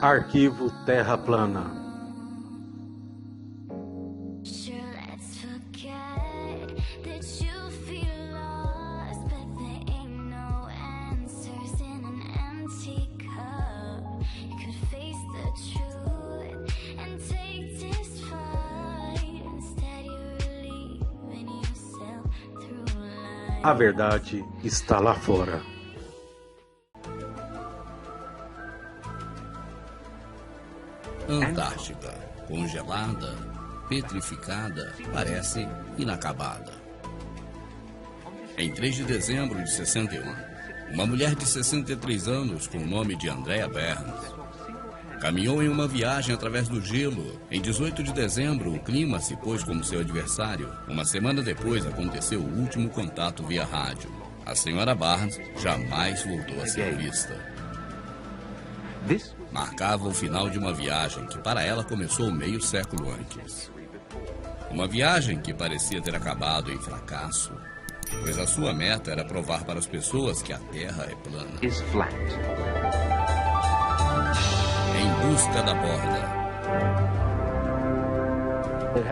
Arquivo Terra Plana. A verdade está lá fora. Antártica, congelada, petrificada, parece inacabada. Em 3 de dezembro de 61, uma mulher de 63 anos com o nome de Andrea Burns caminhou em uma viagem através do gelo. Em 18 de dezembro, o clima se pôs como seu adversário. Uma semana depois, aconteceu o último contato via rádio. A senhora Burns jamais voltou a ser vista. Marcava o final de uma viagem que para ela começou meio século antes. Uma viagem que parecia ter acabado em fracasso, pois a sua meta era provar para as pessoas que a Terra é plana. Em busca da borda.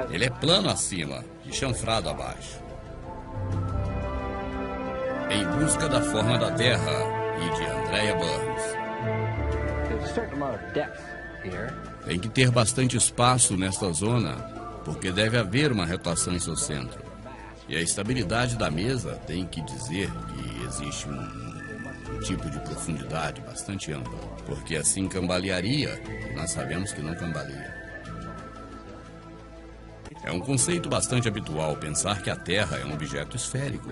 Ele é plano acima e chanfrado abaixo. Em busca da forma da Terra e de Andrea Burns. Tem que ter bastante espaço nesta zona, porque deve haver uma rotação em seu centro. E a estabilidade da mesa tem que dizer que existe um tipo de profundidade bastante ampla, porque assim cambalearia, e nós sabemos que não cambaleia. É um conceito bastante habitual pensar que a Terra é um objeto esférico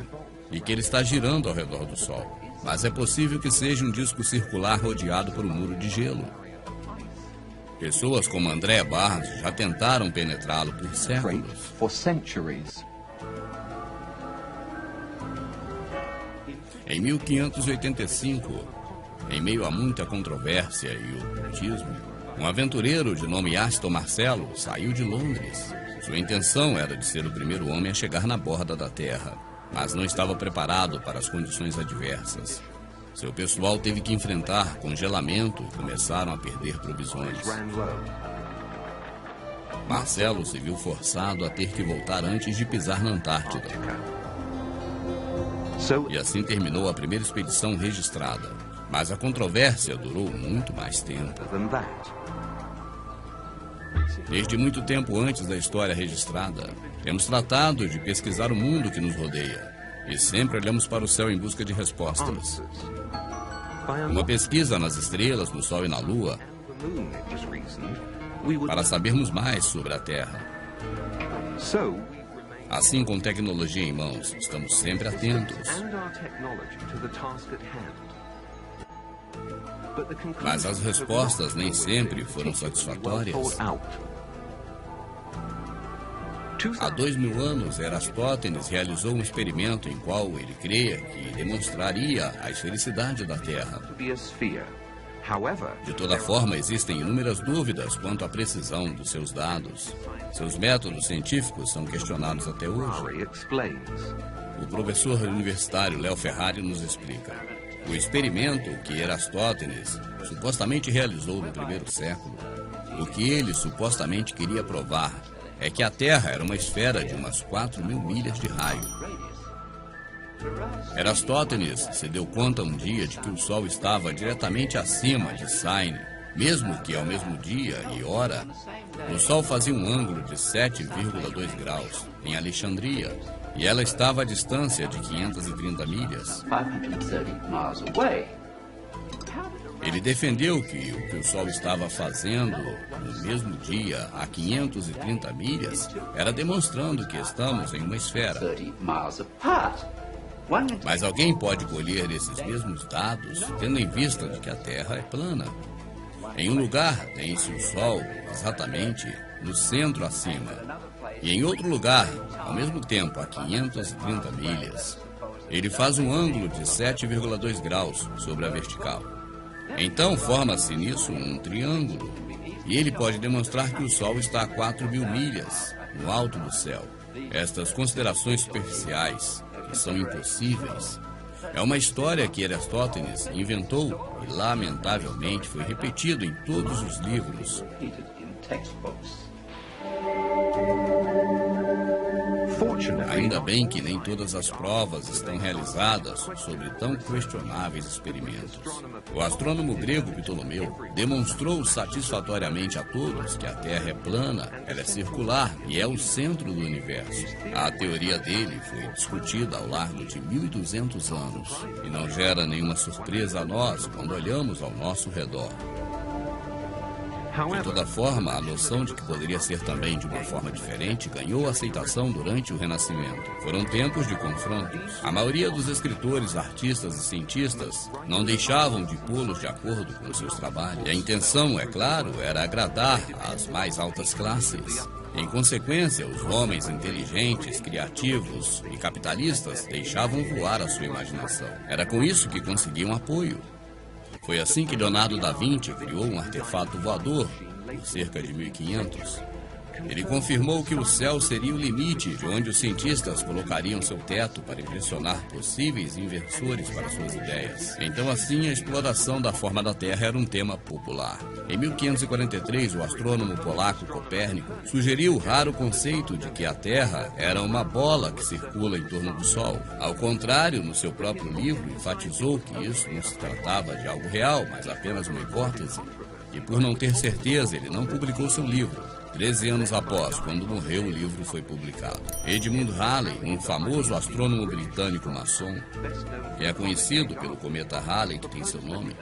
e que ele está girando ao redor do Sol, mas é possível que seja um disco circular rodeado por um muro de gelo. Pessoas como Andrea Burns já tentaram penetrá-lo por séculos. Em 1585, em meio a muita controvérsia e ocultismo, um aventureiro de nome Aston Marcello saiu de Londres. Sua intenção era de ser o primeiro homem a chegar na borda da Terra, mas não estava preparado para as condições adversas. Seu pessoal teve que enfrentar congelamento e começaram a perder provisões. Marcello se viu forçado a ter que voltar antes de pisar na Antártida. E assim terminou a primeira expedição registrada. Mas a controvérsia durou muito mais tempo. Desde muito tempo antes da história registrada, temos tratado de pesquisar o mundo que nos rodeia. E sempre olhamos para o céu em busca de respostas. Uma pesquisa nas estrelas, no Sol e na Lua, para sabermos mais sobre a Terra. Assim, com tecnologia em mãos, estamos sempre atentos. Mas as respostas nem sempre foram satisfatórias. Há 2000 anos, Erastótenes realizou um experimento em qual ele creia que demonstraria a esfericidade da Terra. De toda forma, existem inúmeras dúvidas quanto à precisão dos seus dados. Seus métodos científicos são questionados até hoje. O professor universitário Léo Ferrari nos explica. O experimento que Erastótenes supostamente realizou no primeiro século, o que ele supostamente queria provar é que a Terra era uma esfera de umas 4.000 milhas de raio. Erastótenes se deu conta um dia de que o Sol estava diretamente acima de Cyne, mesmo que ao mesmo dia e hora, o Sol fazia um ângulo de 7,2 graus em Alexandria, e ela estava à distância de 530 milhas. Ele defendeu que o que o Sol estava fazendo no mesmo dia, a 530 milhas, era demonstrando que estamos em uma esfera. Mas alguém pode colher esses mesmos dados, tendo em vista de que a Terra é plana. Em um lugar, tem-se o Sol exatamente no centro acima. E em outro lugar, ao mesmo tempo, a 530 milhas, ele faz um ângulo de 7,2 graus sobre a vertical. Então, forma-se nisso um triângulo. E ele pode demonstrar que o Sol está a 4.000 milhas no alto do céu. Estas considerações superficiais, que são impossíveis, É uma história que Aristóteles inventou e, lamentavelmente, foi repetido em todos os livros. Ainda bem que nem todas as provas estão realizadas sobre tão questionáveis experimentos. O astrônomo grego Ptolomeu demonstrou satisfatoriamente a todos que a Terra é plana, ela é circular e é o centro do universo. A teoria dele foi discutida ao largo de 1.200 anos e não gera nenhuma surpresa a nós quando olhamos ao nosso redor. De toda forma, a noção de que poderia ser também de uma forma diferente ganhou aceitação durante o Renascimento. Foram tempos de confrontos. A maioria dos escritores, artistas e cientistas não deixavam de pô-los de acordo com seus trabalhos. E a intenção, é claro, era agradar às mais altas classes. Em consequência, os homens inteligentes, criativos e capitalistas deixavam voar a sua imaginação. Era com isso que conseguiam apoio. Foi assim que Leonardo da Vinci criou um artefato voador, por cerca de 1500. Ele confirmou que o céu seria o limite de onde os cientistas colocariam seu teto para impressionar possíveis inversores para suas ideias. Então, assim, a exploração da forma da Terra era um tema popular. Em 1543, o astrônomo polaco Copérnico sugeriu o raro conceito de que a Terra era uma bola que circula em torno do Sol. Ao contrário, no seu próprio livro, enfatizou que isso não se tratava de algo real, mas apenas uma hipótese. E por não ter certeza, ele não publicou seu livro. 13 anos após, quando morreu, o livro foi publicado. Edmund Halley, um famoso astrônomo britânico maçom, que é conhecido pelo cometa Halley, que tem seu nome,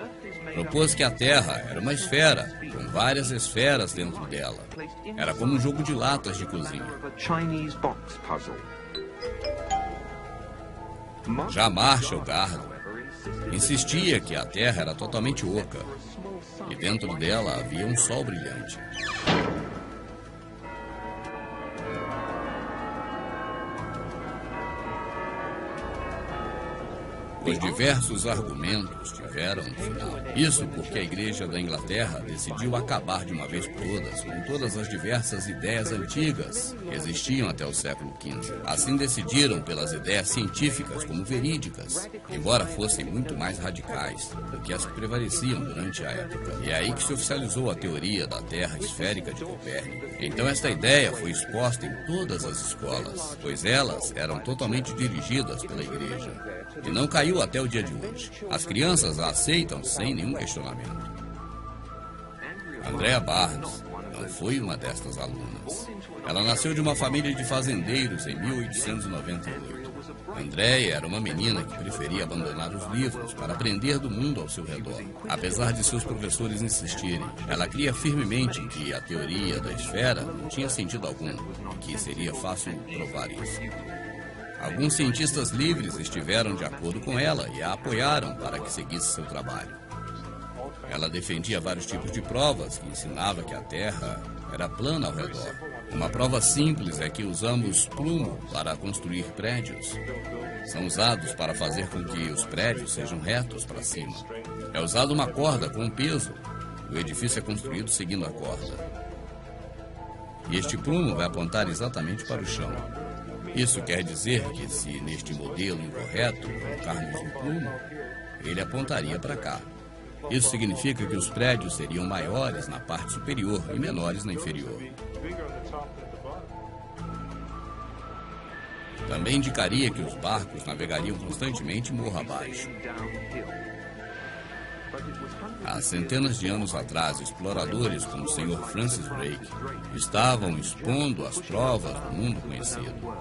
propôs que a Terra era uma esfera, com várias esferas dentro dela. Era como um jogo de latas de cozinha. Já Marshall Gardner insistia que a Terra era totalmente oca, e dentro dela havia um sol brilhante. Os diversos argumentos tiveram um final. Isso porque a Igreja da Inglaterra decidiu acabar de uma vez por todas com todas as diversas ideias antigas que existiam até o século XV. Assim decidiram pelas ideias científicas como verídicas, embora fossem muito mais radicais do que as que prevaleciam durante a época. E é aí que se oficializou a teoria da Terra esférica de Copérnico. Então esta ideia foi exposta em todas as escolas, pois elas eram totalmente dirigidas pela Igreja. E não caiu até o dia de hoje. As crianças a aceitam sem nenhum questionamento. Andrea Barnes não foi uma destas alunas. Ela nasceu de uma família de fazendeiros em 1898. Andrea era uma menina que preferia abandonar os livros para aprender do mundo ao seu redor. Apesar de seus professores insistirem, ela cria firmemente que a teoria da esfera não tinha sentido algum e que seria fácil provar isso. Alguns cientistas livres estiveram de acordo com ela e a apoiaram para que seguisse seu trabalho. Ela defendia vários tipos de provas que ensinavam que a Terra era plana ao redor. Uma prova simples é que usamos plumo para construir prédios. São usados para fazer com que os prédios sejam retos para cima. É usada uma corda com um peso. O edifício é construído seguindo a corda. E este plumo vai apontar exatamente para o chão. Isso quer dizer que se neste modelo incorreto colocarmos um plumo, ele apontaria para cá. Isso significa que os prédios seriam maiores na parte superior e menores na inferior. Também indicaria que os barcos navegariam constantemente morro abaixo. Há centenas de anos atrás, exploradores como o Sr. Francis Drake estavam expondo as provas do mundo conhecido.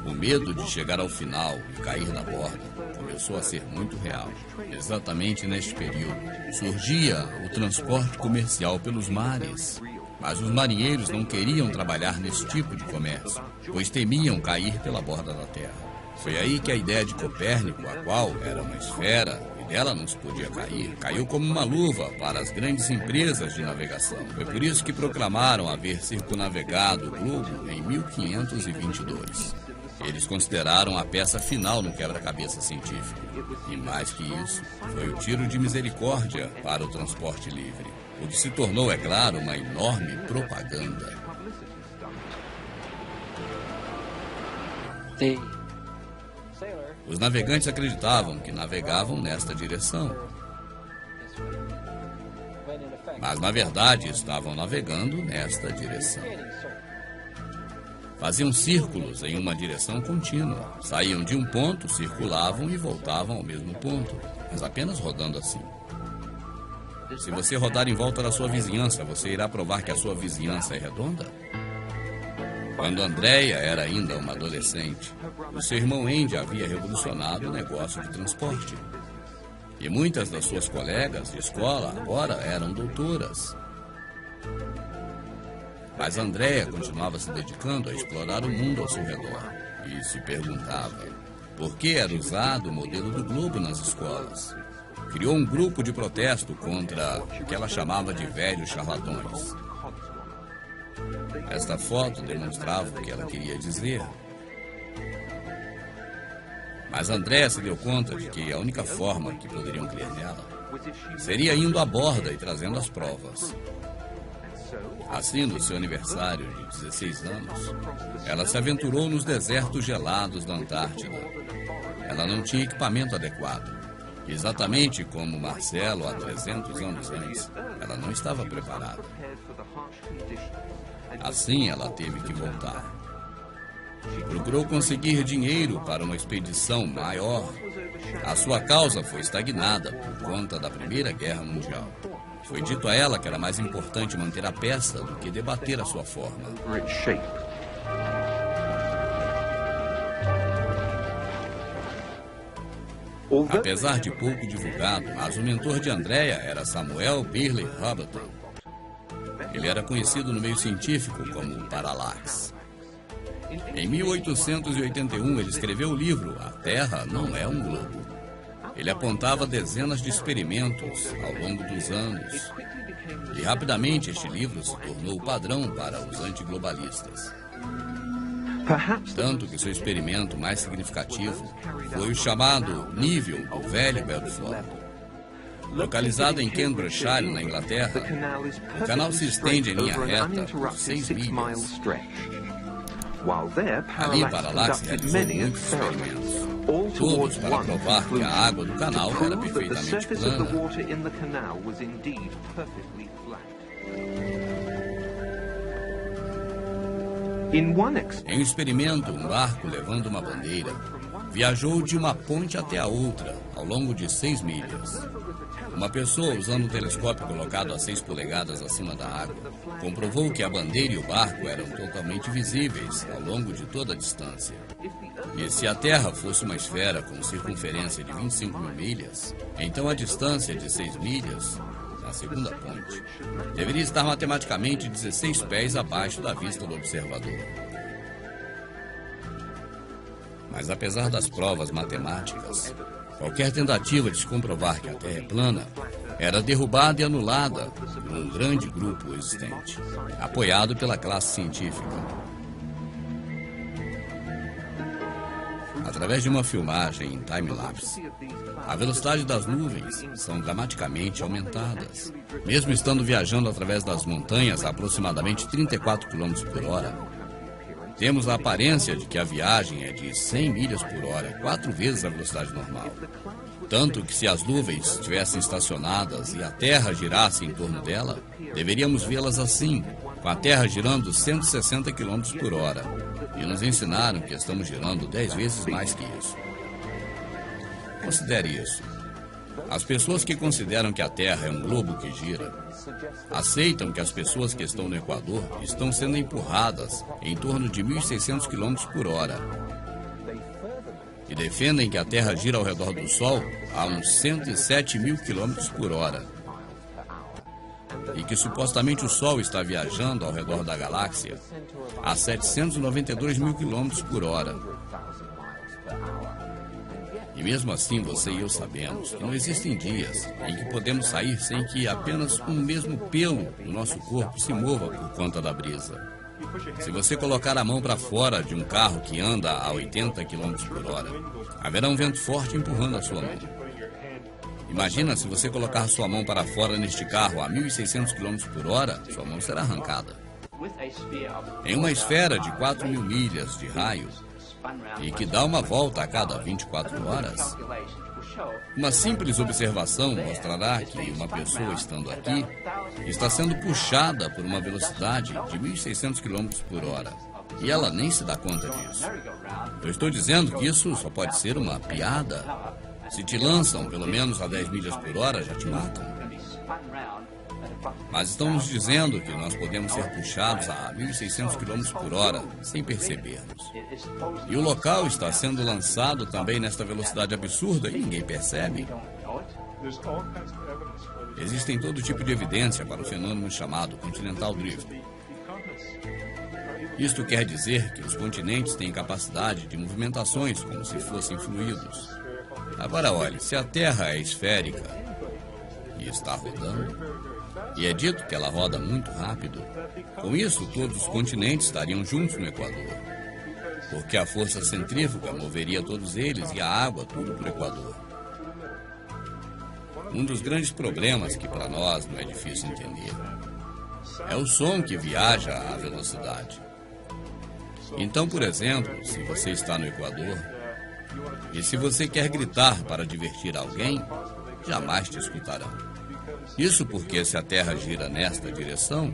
O medo de chegar ao final e cair na borda começou a ser muito real. Exatamente neste período, surgia o transporte comercial pelos mares. Mas os marinheiros não queriam trabalhar nesse tipo de comércio, pois temiam cair pela borda da Terra. Foi aí que a ideia de Copérnico, a qual era uma esfera e dela não se podia cair, caiu como uma luva para as grandes empresas de navegação. Foi por isso que proclamaram haver circunnavegado o globo em 1522. Eles consideraram a peça final no quebra-cabeça científico. E mais que isso, foi o tiro de misericórdia para o transporte livre. O que se tornou, é claro, uma enorme propaganda. The sailor Os navegantes acreditavam que navegavam nesta direção, mas na verdade estavam navegando nesta direção. Faziam círculos em uma direção contínua. Saíam de um ponto, circulavam e voltavam ao mesmo ponto, mas apenas rodando assim. Se você rodar em volta da sua vizinhança, você irá provar que a sua vizinhança é redonda? Quando Andrea era ainda uma adolescente, o seu irmão Andy havia revolucionado o negócio de transporte. E muitas das suas colegas de escola agora eram doutoras. Mas Andrea continuava se dedicando a explorar o mundo ao seu redor e se perguntava por que era usado o modelo do globo nas escolas. Criou um grupo de protesto contra o que ela chamava de velhos charlatões. Esta foto demonstrava o que ela queria dizer. Mas Andrea se deu conta de que a única forma que poderiam crer nela seria indo à borda e trazendo as provas. Assim, no seu aniversário de 16 anos, ela se aventurou nos desertos gelados da Antártida. Ela não tinha equipamento adequado. Exatamente como Marcelo há 300 anos antes, ela não estava preparada. Assim, ela teve que voltar. Procurou conseguir dinheiro para uma expedição maior. A sua causa foi estagnada por conta da Primeira Guerra Mundial. Foi dito a ela que era mais importante manter a peça do que debater a sua forma. Apesar de pouco divulgado, mas o mentor de Andrea era Samuel Birley Robertson. Ele era conhecido no meio científico como Parallax. Em 1881, ele escreveu o livro A Terra Não é um Globo. Ele apontava dezenas de experimentos ao longo dos anos. E rapidamente este livro se tornou o padrão para os antiglobalistas. Tanto que seu experimento mais significativo foi o chamado nível do Velho Belfort. Localizado em Cambridgeshire, na Inglaterra, o canal se estende em linha reta por 6 milhas. Ali, Parallax realizou muitos experimentos. Todos para provar que a água do canal era perfeitamente plana. Em um experimento, um barco levando uma bandeira viajou de uma ponte até a outra, ao longo de 6 milhas. Uma pessoa, usando um telescópio colocado a 6 polegadas acima da água, comprovou que a bandeira e o barco eram totalmente visíveis ao longo de toda a distância. E se a Terra fosse uma esfera com circunferência de 25 mil milhas, então a distância de 6 milhas, na segunda ponte, deveria estar matematicamente 16 pés abaixo da vista do observador. Mas apesar das provas matemáticas, qualquer tentativa de se comprovar que a Terra é plana era derrubada e anulada por um grande grupo existente, apoiado pela classe científica. Através de uma filmagem em time-lapse, a velocidade das nuvens são dramaticamente aumentadas. Mesmo estando viajando através das montanhas a aproximadamente 34 km por hora, temos a aparência de que a viagem é de 100 milhas por hora, 4 vezes a velocidade normal. Tanto que se as nuvens estivessem estacionadas e a Terra girasse em torno dela, deveríamos vê-las assim, com a Terra girando 160 km por hora. E nos ensinaram que estamos girando 10 vezes mais que isso. Considere isso. As pessoas que consideram que a Terra é um globo que gira, aceitam que as pessoas que estão no Equador estão sendo empurradas em torno de 1.600 km por hora. E defendem que a Terra gira ao redor do Sol a uns 107 mil km por hora. E que supostamente o Sol está viajando ao redor da galáxia a 792 mil km por hora. E mesmo assim, você e eu sabemos que não existem dias em que podemos sair sem que apenas um mesmo pelo do nosso corpo se mova por conta da brisa. Se você colocar a mão para fora de um carro que anda a 80 km por hora, haverá um vento forte empurrando a sua mão. Imagina se você colocar sua mão para fora neste carro a 1.600 km por hora, sua mão será arrancada. Em uma esfera de 4.000 milhas de raio, e que dá uma volta a cada 24 horas. Uma simples observação mostrará que uma pessoa estando aqui está sendo puxada por uma velocidade de 1.600 km por hora. E ela nem se dá conta disso. Eu estou dizendo que isso só pode ser uma piada. Se te lançam pelo menos a 10 milhas por hora, já te matam. Mas estão nos dizendo que nós podemos ser puxados a 1.600 km por hora sem percebermos. E o local está sendo lançado também nesta velocidade absurda e ninguém percebe. Existem todo tipo de evidência para o fenômeno chamado Continental Drift. Isto quer dizer que os continentes têm capacidade de movimentações como se fossem fluidos. Agora olhe, se a Terra é esférica e está rodando, e é dito que ela roda muito rápido, com isso todos os continentes estariam juntos no Equador, porque a força centrífuga moveria todos eles e a água tudo para o Equador. Um dos grandes problemas que para nós não é difícil entender é o som que viaja à velocidade. Então, por exemplo, se você está no Equador e se você quer gritar para divertir alguém, jamais te escutarão. Isso porque se a Terra gira nesta direção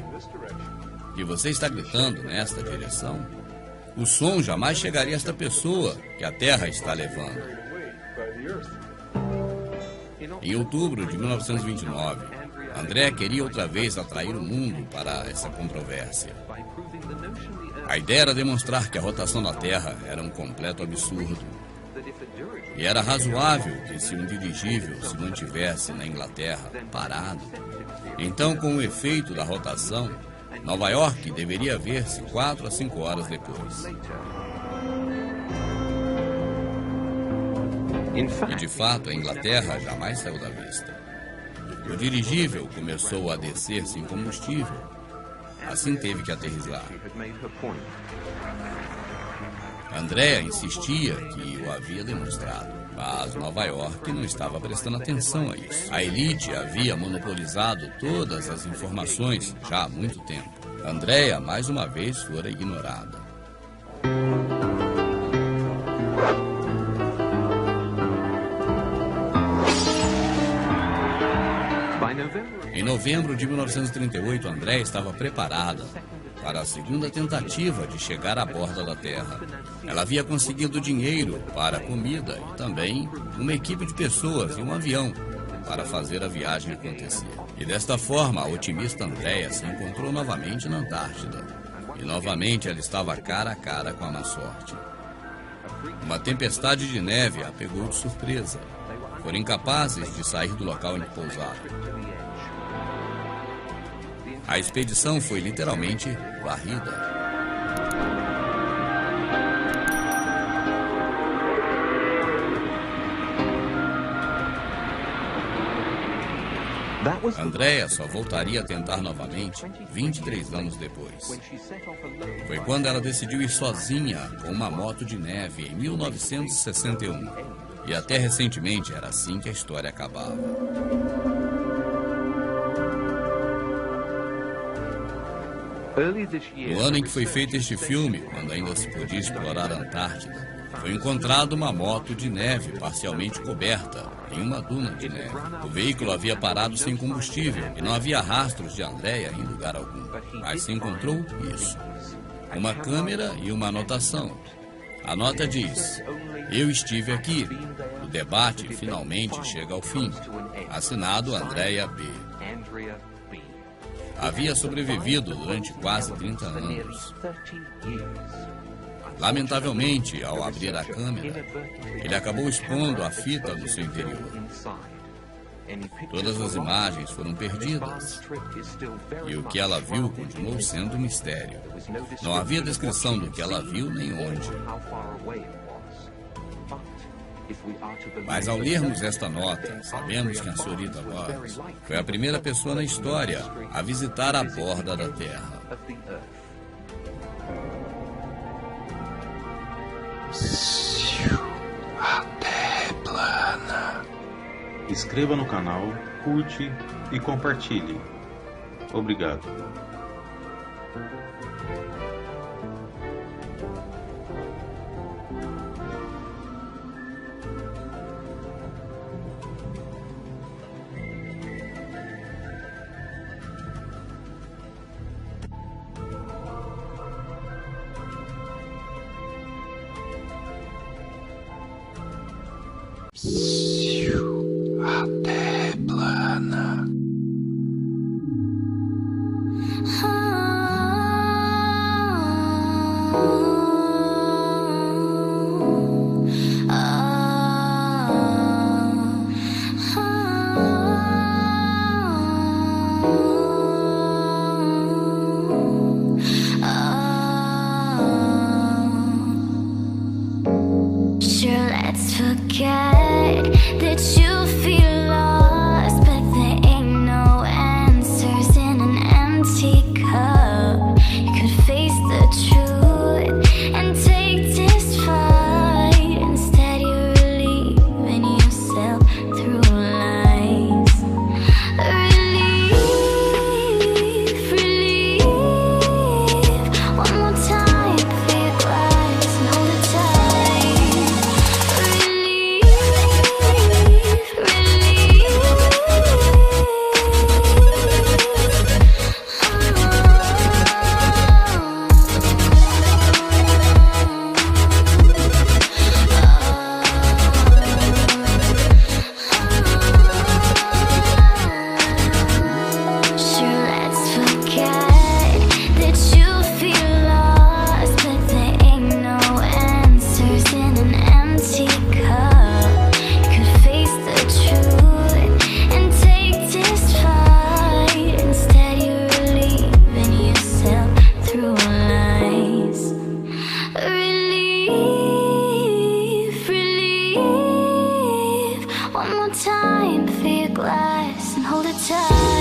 e você está gritando nesta direção, o som jamais chegaria a esta pessoa que a Terra está levando. Em outubro de 1929, André queria outra vez atrair o mundo para essa controvérsia. A ideia era demonstrar que a rotação da Terra era um completo absurdo. E era razoável que se um dirigível se mantivesse na Inglaterra parado, então com o efeito da rotação, Nova York deveria ver-se 4 a 5 horas depois. E de fato a Inglaterra jamais saiu da vista. O dirigível começou a descer sem combustível. Assim teve que aterrissar. Andrea insistia que o havia demonstrado, mas Nova York não estava prestando atenção a isso. A elite havia monopolizado todas as informações já há muito tempo. Andrea, mais uma vez, fora ignorada. Em novembro de 1938, Andrea estava preparada para a segunda tentativa de chegar à borda da Terra. Ela havia conseguido dinheiro para comida e também uma equipe de pessoas e um avião para fazer a viagem acontecer. E desta forma, a otimista Andrea se encontrou novamente na Antártida. E novamente ela estava cara a cara com a má sorte. Uma tempestade de neve a pegou de surpresa. Foram incapazes de sair do local em que pousaram. A expedição foi literalmente varrida. Andrea só voltaria a tentar novamente 23 anos depois. Foi quando ela decidiu ir sozinha com uma moto de neve em 1961. E até recentemente era assim que a história acabava. No ano em que foi feito este filme, quando ainda se podia explorar a Antártida, foi encontrada uma moto de neve parcialmente coberta em uma duna de neve. O veículo havia parado sem combustível e não havia rastros de Andrea em lugar algum. Mas se encontrou isso: uma câmera e uma anotação. A nota diz: "Eu estive aqui. O debate finalmente chega ao fim. Assinado Andrea B." Havia sobrevivido durante quase 30 anos. Lamentavelmente, ao abrir a câmera, ele acabou expondo a fita no seu interior. Todas as imagens foram perdidas. E o que ela viu continuou sendo um mistério. Não havia descrição do que ela viu nem onde. Mas ao lermos esta nota, sabemos que a senhorita Lawrence foi a primeira pessoa na história a visitar a borda da Terra. A Terra é plana. Inscreva no canal, curte e compartilhe. Obrigado. A terra é plana. Sure, let's forget that you feel lost, but there ain't no answers in an empty cup. You could face the truth and take this fight. Instead, you're relieving yourself through lies. Relief, relief. One more time for your glass and hold it tight. Relief, sure, let's forget that you feel lost, but there ain't no answers in an empty cup. You could face the truth and take this fight. Instead, you're relieving yourself through lies. Relief, relief. One more time for your glass and hold it tight.